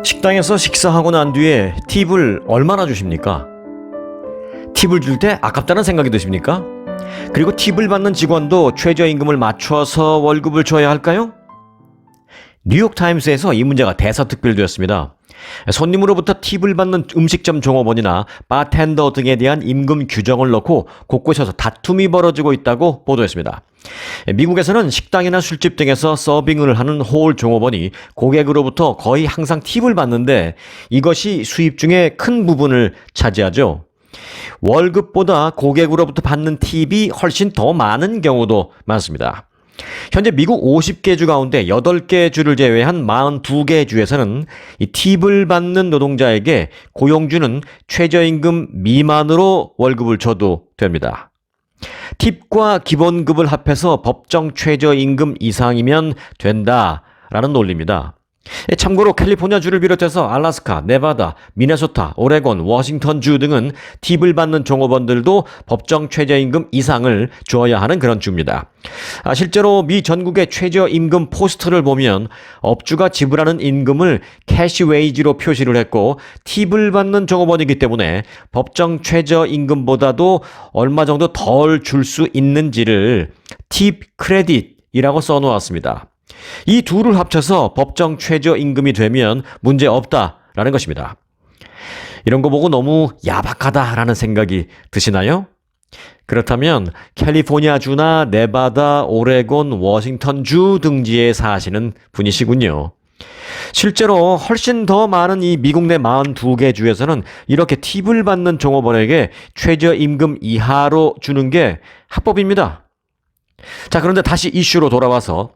식당에서 식사하고 난 뒤에 팁을 얼마나 주십니까? 팁을 줄 때 아깝다는 생각이 드십니까? 그리고 팁을 받는 직원도 최저임금을 맞춰서 월급을 줘야 할까요? 뉴욕타임스에서 이 문제가 대서특필되었습니다. 손님으로부터 팁을 받는 음식점 종업원이나 바텐더 등에 대한 임금 규정을 넣고 곳곳에서 다툼이 벌어지고 있다고 보도했습니다. 미국에서는 식당이나 술집 등에서 서빙을 하는 홀 종업원이 고객으로부터 거의 항상 팁을 받는데 이것이 수입 중에 큰 부분을 차지하죠. 월급보다 고객으로부터 받는 팁이 훨씬 더 많은 경우도 많습니다. 현재 미국 50개 주 가운데 8개 주를 제외한 42개 주에서는 이 팁을 받는 노동자에게 고용주는 최저임금 미만으로 월급을 줘도 됩니다. 팁과 기본급을 합해서 법정 최저임금 이상이면 된다라는 논리입니다. 참고로 캘리포니아주를 비롯해서 알래스카, 네바다, 미네소타, 오레곤, 워싱턴주 등은 팁을 받는 종업원들도 법정 최저임금 이상을 줘야 하는 그런 주입니다. 실제로 미 전국의 최저임금 포스터를 보면 업주가 지불하는 임금을 캐시 웨이지로 표시를 했고 팁을 받는 종업원이기 때문에 법정 최저임금보다도 얼마 정도 덜 줄 수 있는지를 팁 크레딧이라고 써놓았습니다. 이 둘을 합쳐서 법정 최저임금이 되면 문제 없다라는 것입니다. 이런 거 보고 너무 야박하다라는 생각이 드시나요? 그렇다면 캘리포니아주나 네바다, 오레곤, 워싱턴주 등지에 사시는 분이시군요. 실제로 훨씬 더 많은 이 미국 내 42개 주에서는 이렇게 팁을 받는 종업원에게 최저임금 이하로 주는 게 합법입니다. 자, 그런데 다시 이슈로 돌아와서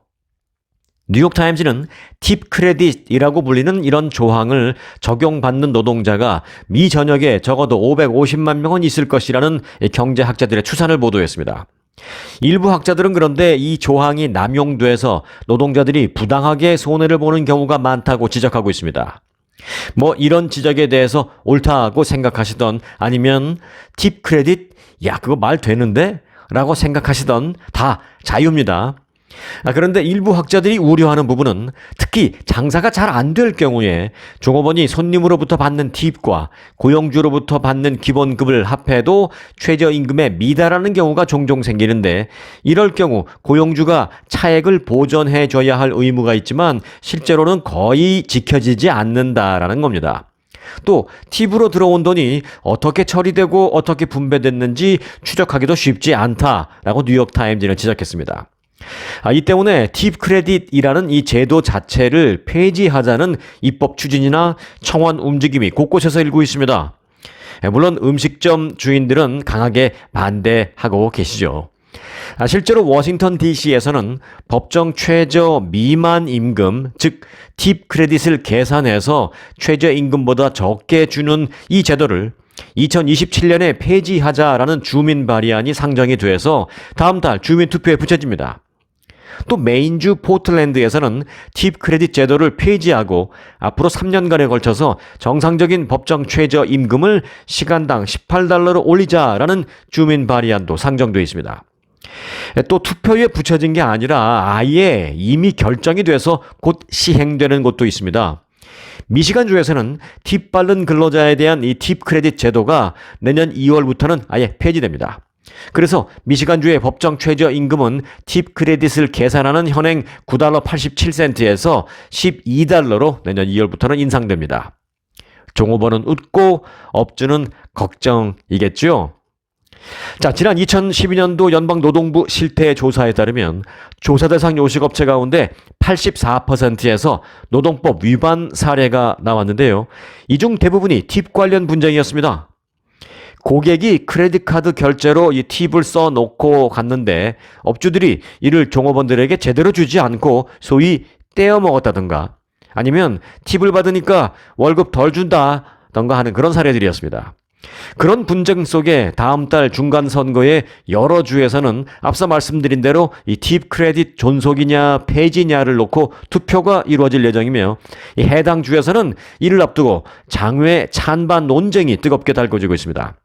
뉴욕타임즈는 팁 크레딧이라고 불리는 이런 조항을 적용받는 노동자가 미 전역에 적어도 550만 명은 있을 것이라는 경제학자들의 추산을 보도했습니다. 일부 학자들은 그런데 이 조항이 남용돼서 노동자들이 부당하게 손해를 보는 경우가 많다고 지적하고 있습니다. 이런 지적에 대해서 옳다고 생각하시던 아니면 팁 크레딧? 야, 그거 말 되는데? 라고 생각하시던 다 자유입니다. 그런데 일부 학자들이 우려하는 부분은 특히 장사가 잘 안 될 경우에 종업원이 손님으로부터 받는 팁과 고용주로부터 받는 기본급을 합해도 최저임금에 미달하는 경우가 종종 생기는데 이럴 경우 고용주가 차액을 보전해 줘야 할 의무가 있지만 실제로는 거의 지켜지지 않는다라는 겁니다. 또 팁으로 들어온 돈이 어떻게 처리되고 어떻게 분배됐는지 추적하기도 쉽지 않다라고 뉴욕타임즈는 지적했습니다. 이 때문에 팁 크레딧이라는 이 제도 자체를 폐지하자는 입법 추진이나 청원 움직임이 곳곳에서 일고 있습니다. 물론 음식점 주인들은 강하게 반대하고 계시죠. 실제로 워싱턴 DC에서는 법정 최저 미만 임금, 즉 팁 크레딧을 계산해서 최저임금보다 적게 주는 이 제도를 2027년에 폐지하자라는 주민 발의안이 상정이 돼서 다음 달 주민투표에 붙여집니다. 또 메인주 포틀랜드에서는 팁 크레딧 제도를 폐지하고 앞으로 3년간에 걸쳐서 정상적인 법정 최저 임금을 시간당 $18로 올리자라는 주민 발의안도 상정되어 있습니다. 또 투표에 붙여진 게 아니라 아예 이미 결정이 돼서 곧 시행되는 곳도 있습니다. 미시간주에서는 팁 받는 근로자에 대한 이 팁 크레딧 제도가 내년 2월부터는 아예 폐지됩니다. 그래서 미시간주의 법정 최저임금은 팁 크레딧을 계산하는 현행 $9 87센트에서 $12로 내년 2월부터는 인상됩니다. 종업원은 웃고 업주는 걱정이겠죠. 자, 지난 2012년도 연방노동부 실태조사에 따르면 조사 대상 요식업체 가운데 84%에서 노동법 위반 사례가 나왔는데요. 이 중 대부분이 팁 관련 분쟁이었습니다. 고객이 크레딧 카드 결제로 이 팁을 써놓고 갔는데 업주들이 이를 종업원들에게 제대로 주지 않고 소위 떼어 먹었다든가 아니면 팁을 받으니까 월급 덜 준다던가 하는 그런 사례들이었습니다. 그런 분쟁 속에 다음 달 중간선거에 여러 주에서는 앞서 말씀드린 대로 이 팁 크레딧 존속이냐 폐지냐를 놓고 투표가 이루어질 예정이며 이 해당 주에서는 이를 앞두고 장외 찬반 논쟁이 뜨겁게 달궈지고 있습니다.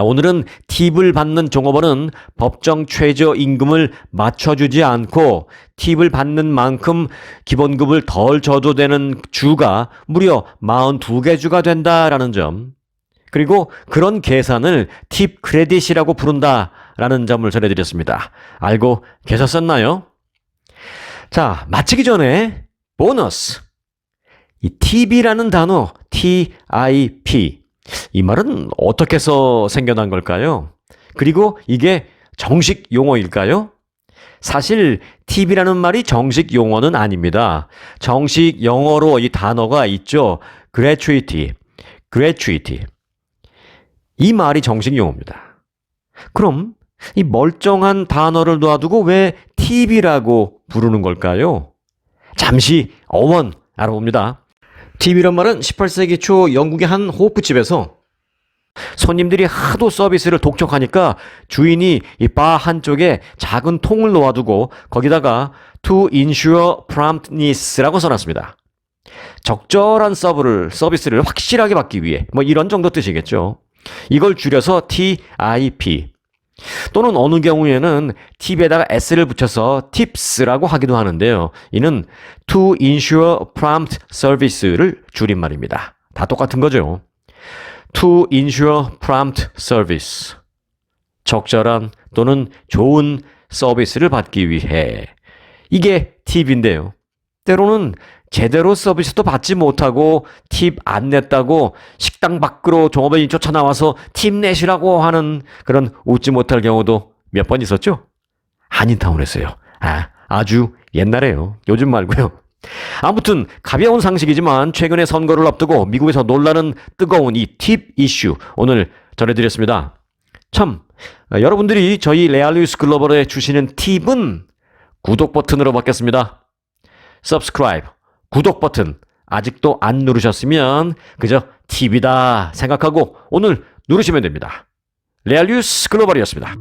오늘은 팁을 받는 종업원은 법정 최저임금을 맞춰주지 않고 팁을 받는 만큼 기본급을 덜 줘도 되는 주가 무려 42개 주가 된다라는 점, 그리고 그런 계산을 팁 크레딧이라고 부른다라는 점을 전해드렸습니다. 알고 계셨었나요? 자, 마치기 전에 보너스. 이 팁이라는 단어, TIP. 이 말은 어떻게 해서 생겨난 걸까요? 그리고 이게 정식 용어일까요? 사실 팁이라는 말이 정식 용어는 아닙니다. 정식 영어로 이 단어가 있죠. gratuity. 이 말이 정식 용어입니다. 그럼 이 멀쩡한 단어를 놔두고 왜 팁이라고 부르는 걸까요? 잠시 어원 알아봅니다. 팁이란 말은 18세기 초 영국의 한 호프집에서 손님들이 하도 서비스를 독촉하니까 주인이 이 바 한쪽에 작은 통을 놓아두고 거기다가 to ensure promptness라고 써놨습니다. 적절한 서비스를 확실하게 받기 위해 뭐 이런 정도 뜻이겠죠. 이걸 줄여서 TIP. 또는 어느 경우에는 팁에다가 s를 붙여서 tips라고 하기도 하는데요. 이는 to ensure prompt service를 줄인 말입니다. 다 똑같은 거죠. to ensure prompt service. 적절한 또는 좋은 서비스를 받기 위해. 이게 팁인데요. 때로는 제대로 서비스도 받지 못하고 팁 안 냈다고 식당 밖으로 종업원이 쫓아나와서 팁 내시라고 하는 그런 웃지 못할 경우도 몇 번 있었죠? 한인타운에서요. 아주 옛날에요. 요즘 말고요. 아무튼 가벼운 상식이지만 최근에 선거를 앞두고 미국에서 논란은 뜨거운 이 팁 이슈 오늘 전해드렸습니다. 참 여러분들이 저희 레알뉴스 글로벌에 주시는 팁은 구독 버튼으로 바뀌었습니다. subscribe 구독 버튼 아직도 안 누르셨으면 그저 팁이다 생각하고 오늘 누르시면 됩니다. 레알뉴스 글로벌이었습니다.